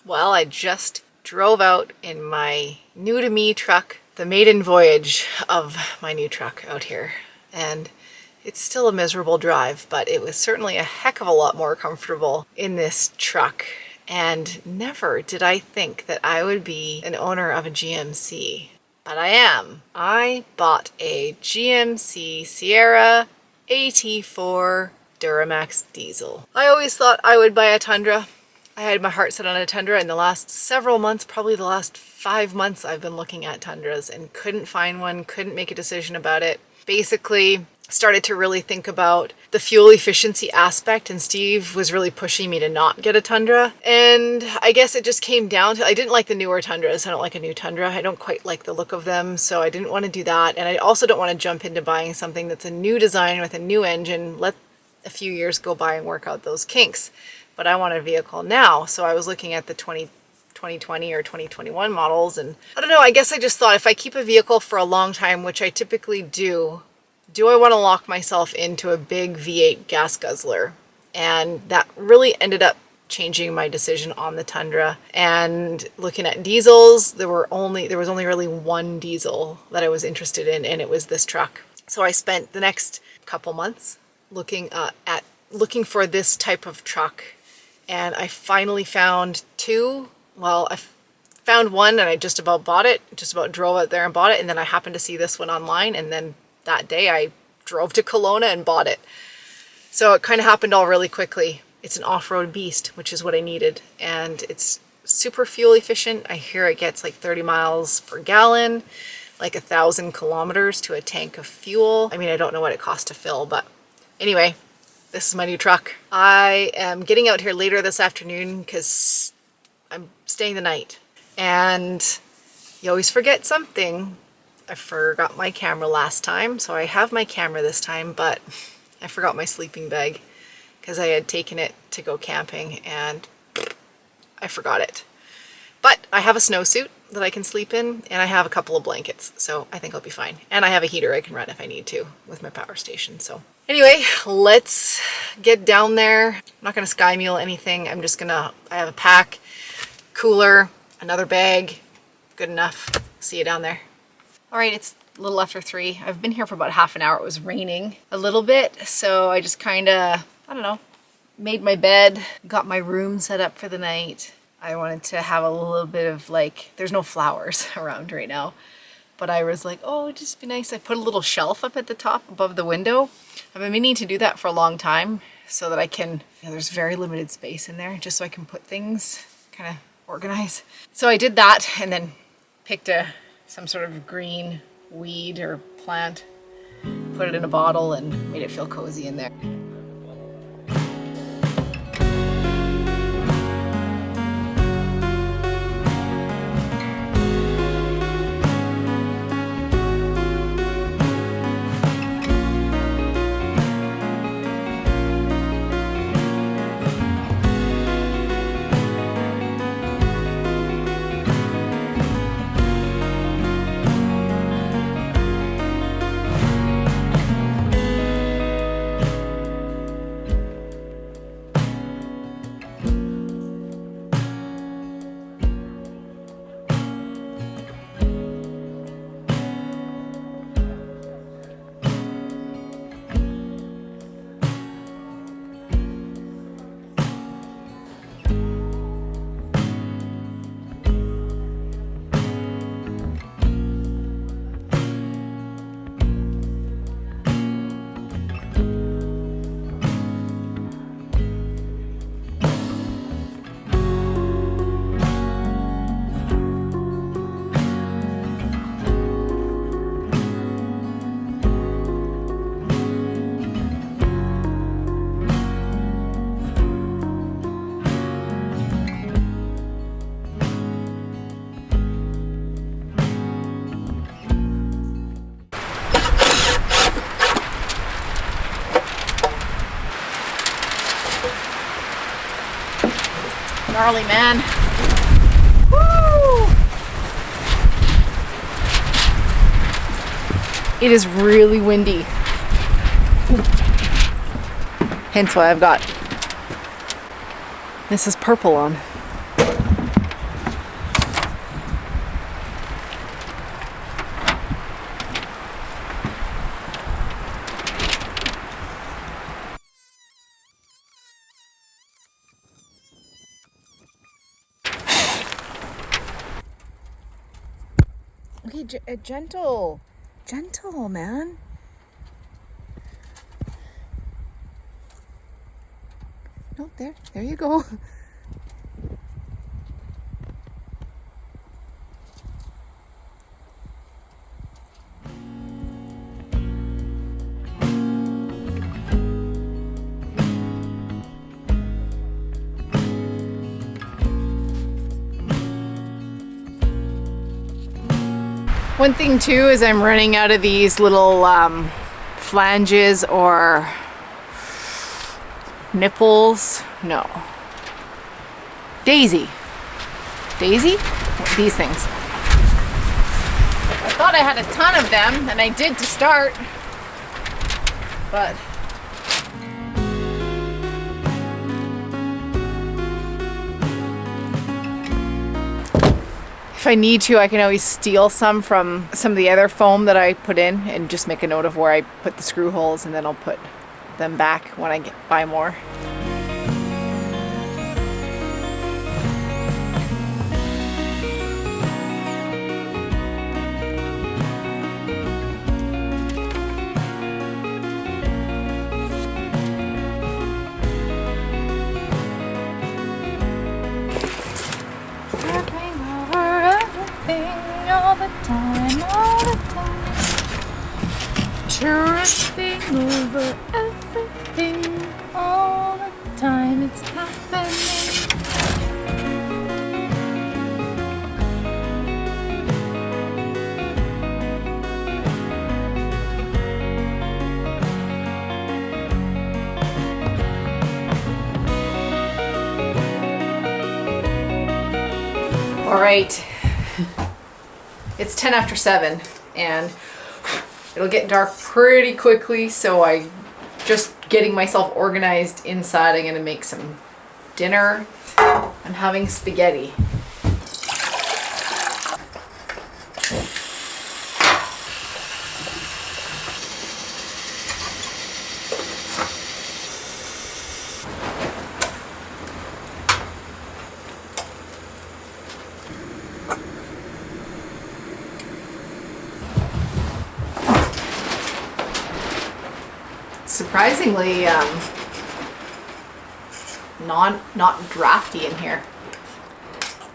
Well, I just drove out in my new to me truck, the maiden voyage of my new truck out here. And it's still a miserable drive, but it was certainly a heck of a lot more comfortable in this truck. And never did I think that I would be an owner of a GMC, but I am. I bought a GMC Sierra AT4 Duramax diesel. I always thought I would buy a Tundra. I had my heart set on a Tundra in the last several months, probably the last 5 months I've been looking at Tundras and couldn't find one, couldn't make a decision about it. Basically, started to really think about the fuel efficiency aspect, and Steve was really pushing me to not get a Tundra. And I guess it just came down to, I didn't like the newer Tundras. I don't like a new Tundra. I don't quite like the look of them, so I didn't want to do that. And I also don't want to jump into buying something that's a new design with a new engine, let a few years go by and work out those kinks. But I want a vehicle now, so I was looking at the 2020 or 2021 models, and I don't know, I guess I just thought if I keep a vehicle for a long time, which I typically do I want to lock myself into a big V8 gas guzzler? And that really ended up changing my decision on the Tundra. And looking at diesels, there was only really one diesel that I was interested in, and it was this truck. So I spent the next couple months looking for this type of truck. And I finally found two. Well, I found one and I just about bought it, just about drove out there and bought it. And then I happened to see this one online. And then that day I drove to Kelowna and bought it. So it kind of happened all really quickly. It's an off-road beast, which is what I needed. And it's super fuel efficient. I hear it gets like 30 miles per gallon, like 1,000 kilometers to a tank of fuel. I mean, I don't know what it costs to fill, but anyway, this is my new truck. I am getting out here later this afternoon because I'm staying the night. And you always forget something. I forgot my camera last time, so I have my camera this time, but I forgot my sleeping bag because I had taken it to go camping and I forgot it. But I have a snowsuit that I can sleep in, and I have a couple of blankets, so I think I'll be fine. And I have a heater I can run if I need to with my power station. So anyway, let's get down there. I'm not gonna sky mule anything. I have a pack, cooler, another bag, good enough. See you down there. All right, it's a little after 3. I've been here for about half an hour. It was raining a little bit, so I just kind of, I don't know, made my bed, got my room set up for the night. I wanted to have a little bit of there's no flowers around right now, but I was like, oh, it'd just be nice. I put a little shelf up at the top above the window. I've been meaning to do that for a long time so that I can, there's very limited space in there, just so I can put things, kind of organize. So I did that and then picked some sort of green weed or plant, put it in a bottle and made it feel cozy in there. Gnarly, man. Woo! It is really windy. Hence why I've got Mrs. Purple on. Okay, gentle. Gentle, man. No, there you go. One thing too is I'm running out of these little flanges or nipples. No. Daisy. Daisy? These things. I thought I had a ton of them, and I did to start, but if I need to, I can always steal some from some of the other foam that I put in and just make a note of where I put the screw holes, and then I'll put them back when I buy more. Tripping over everything all the time, it's happening. All right, it's 10 after 7 and it'll get dark pretty quickly, so I'm just getting myself organized inside. I'm gonna make some dinner. I'm having spaghetti. Surprisingly not drafty in here.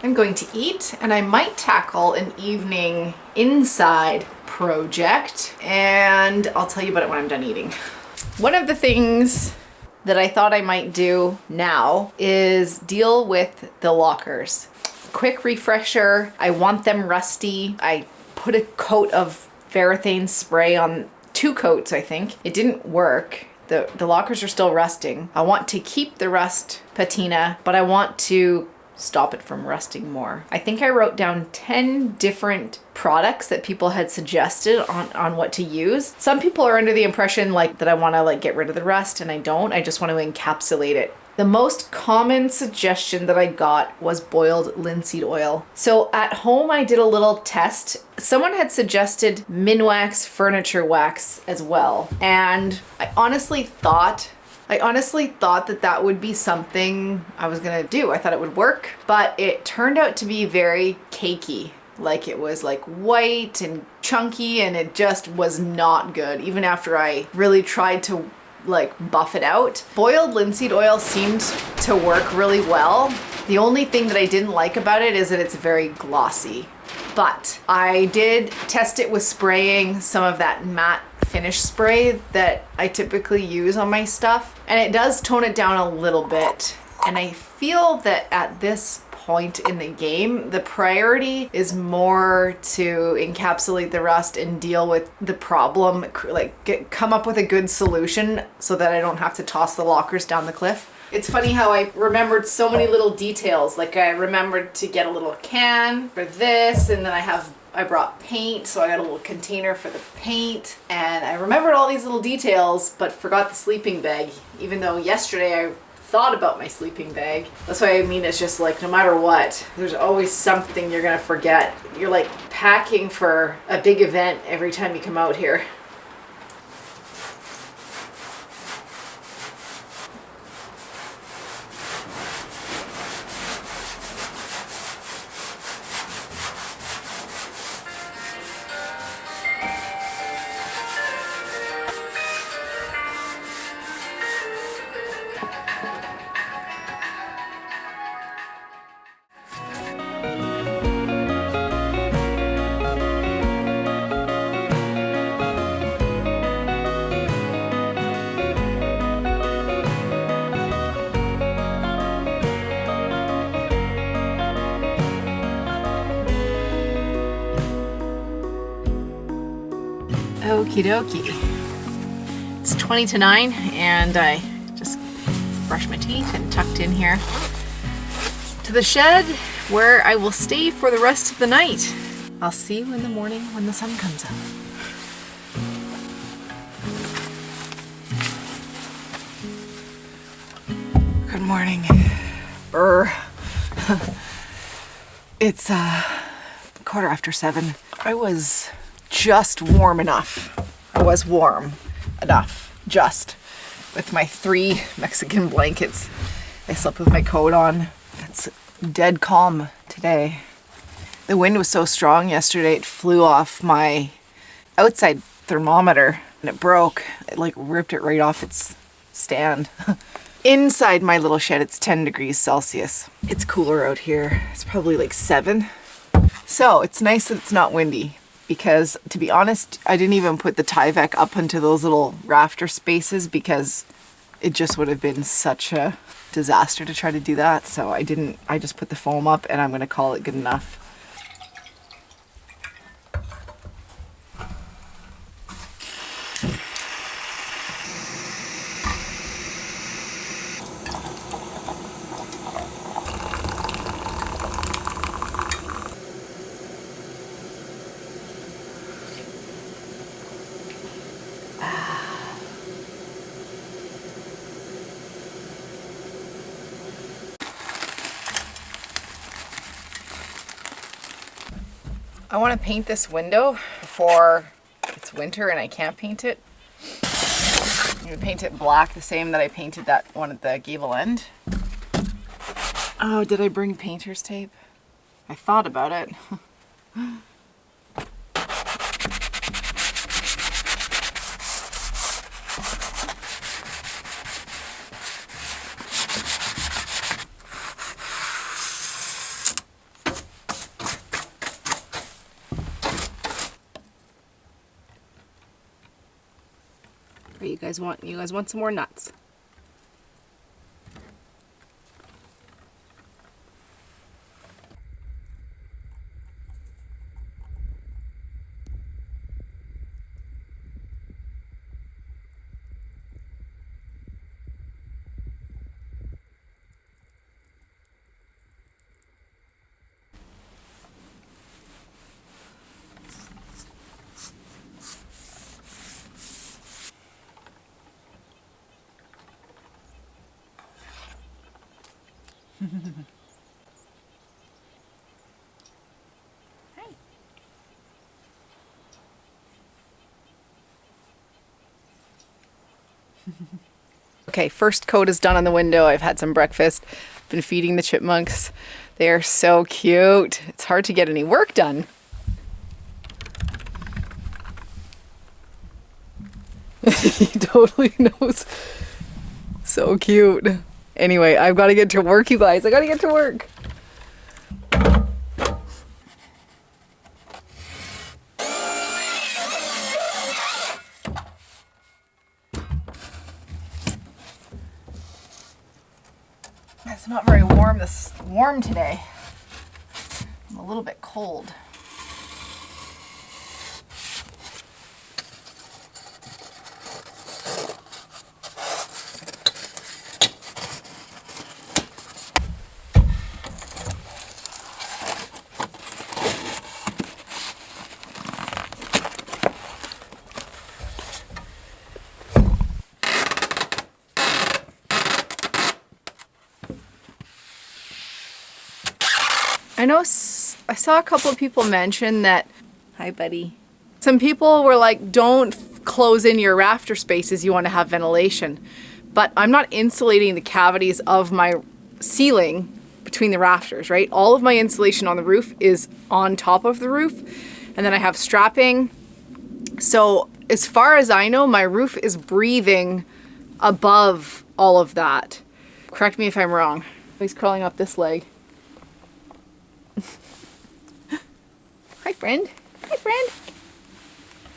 I'm going to eat, and I might tackle an evening inside project, and I'll tell you about it when I'm done eating. One of the things that I thought I might do now is deal with the lockers. Quick refresher, I want them rusty. I put a coat of Varathane spray on 2 coats, I think. It didn't work. The lockers are still rusting. I want to keep the rust patina, but I want to stop it from rusting more. I think I wrote down 10 different products that people had suggested on what to use. Some people are under the impression like that I want to like get rid of the rust, and I don't. I just want to encapsulate it. The most common suggestion that I got was boiled linseed oil. So at home I did a little test. Someone had suggested Minwax furniture wax as well. And I honestly thought that that would be something I was gonna do. I thought it would work, but it turned out to be very cakey. Like it was like white and chunky, and it just was not good. Even after I really tried to like buff it out. Boiled linseed oil seemed to work really well. The only thing that I didn't like about it is that it's very glossy. But I did test it with spraying some of that matte finish spray that I typically use on my stuff, and it does tone it down a little bit. And I feel that at this point in the game, the priority is more to encapsulate the rust and deal with the problem, like come up with a good solution so that I don't have to toss the lockers down the cliff. It's funny how I remembered so many little details. Like I remembered to get a little can for this, and then I brought paint, so I got a little container for the paint, and I remembered all these little details but forgot the sleeping bag, even though yesterday I thought about my sleeping bag. That's what I mean. It's just like no matter what, there's always something you're gonna forget. You're like packing for a big event every time you come out here. Okie dokie. It's 20 to 9 and I just brushed my teeth and tucked in here to the shed where I will stay for the rest of the night. I'll see you in the morning when the sun comes up. Good morning. It's 7:15. I was just warm enough. I was warm enough, just with my 3 Mexican blankets. I slept with my coat on. It's dead calm today. The wind was so strong yesterday, it flew off my outside thermometer and it broke. It like ripped it right off its stand. Inside my little shed, it's 10 degrees Celsius. It's cooler out here. It's probably like 7. So it's nice that it's not windy because, to be honest, I didn't even put the Tyvek up into those little rafter spaces because it just would have been such a disaster to try to do that. So I didn't. I just put the foam up and I'm going to call it good enough. I want to paint this window before it's winter and I can't paint it. I'm going to paint it black, the same that I painted that one at the gable end. Oh, did I bring painter's tape? I thought about it. You guys want some more nuts? Hi. Okay, first coat is done on the window. I've had some breakfast. Been feeding the chipmunks. They are so cute. It's hard to get any work done. He totally knows. So cute. Anyway, I've got to get to work, you guys. I got to get to work. It's not very warm today. I'm a little bit cold. I know I saw a couple of people mention that, hi buddy, some people were like, don't close in your rafter spaces, you want to have ventilation. But I'm not insulating the cavities of my ceiling between the rafters, right? All of my insulation on the roof is on top of the roof. And then I have strapping. So as far as I know, my roof is breathing above all of that. Correct me if I'm wrong. He's crawling up this leg. Hi, friend. Hi, friend.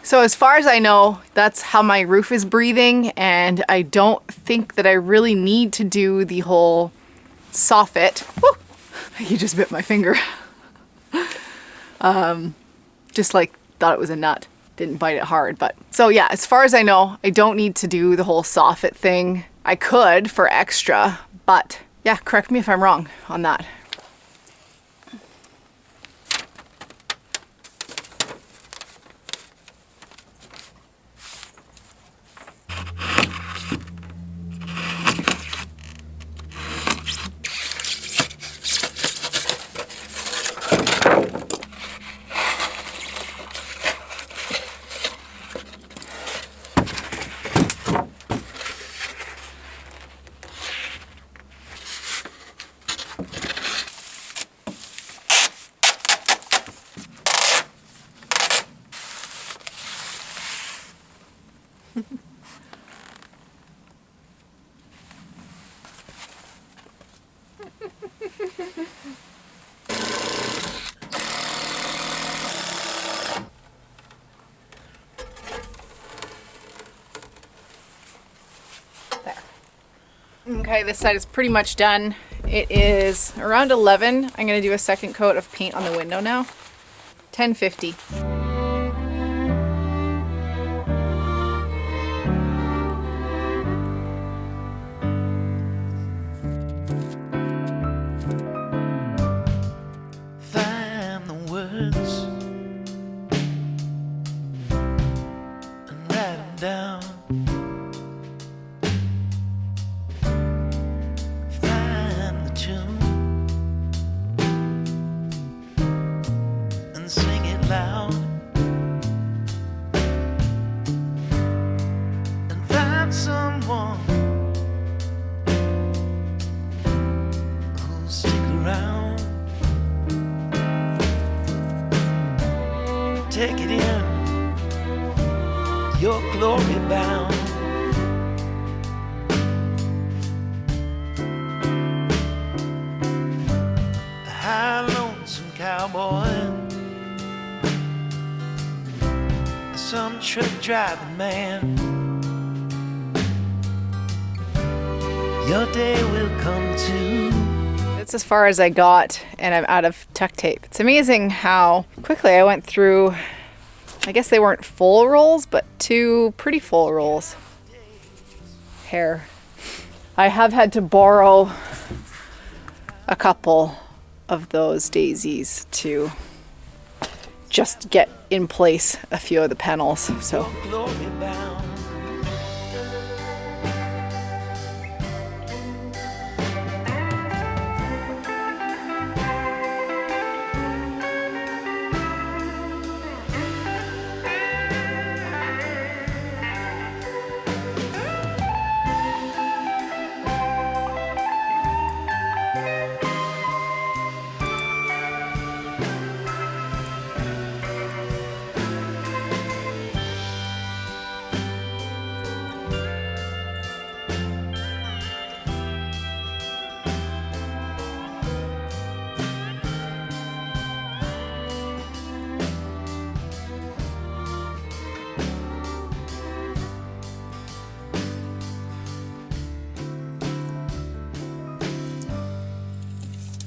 So as far as I know, that's how my roof is breathing, and I don't think that I really need to do the whole soffit. Woo! You just bit my finger. Just like thought it was a nut. didn't bite it hard. But so yeah, as far as I know, I don't need to do the whole soffit thing. I could for extra, but yeah, correct me if I'm wrong on that. Okay, this side is pretty much done. It is around 11. I'm gonna do a second coat of paint on the window now. 10:50. Find the words and write them down. Find the tune and sing it loud. And find someone who'll stick around. Take it in, you're glory bound. A high lonesome cowboy, some truck driving man. Your day will come too. That's as far as I got, and I'm out of tuck tape. It's amazing how quickly I went through, I guess they weren't full rolls, but 2 pretty full rolls. Hair. I have had to borrow a couple of those daisies to just get in place a few of the panels. So Glory bound.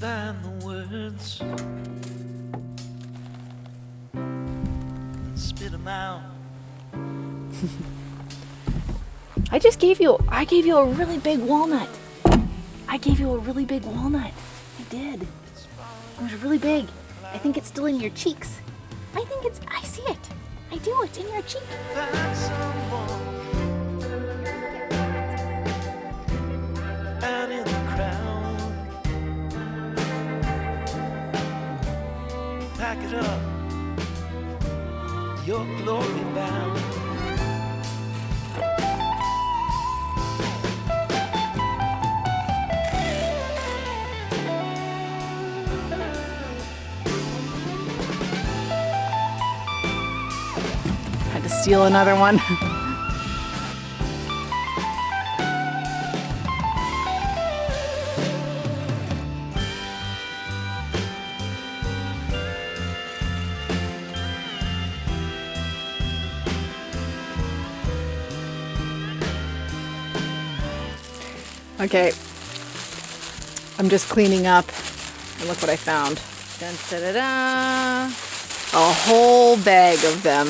Find the words and spit them out. I gave you a really big walnut. I gave you a really big walnut. I did. It was really big. I think it's still in your cheeks. I see it. I do, it's in your cheek. Find someone out in the crowd. Pack it up, you're glory bound. had to steal another one. Okay, I'm just cleaning up, and look what I found. Dun, da, da, da. A whole bag of them.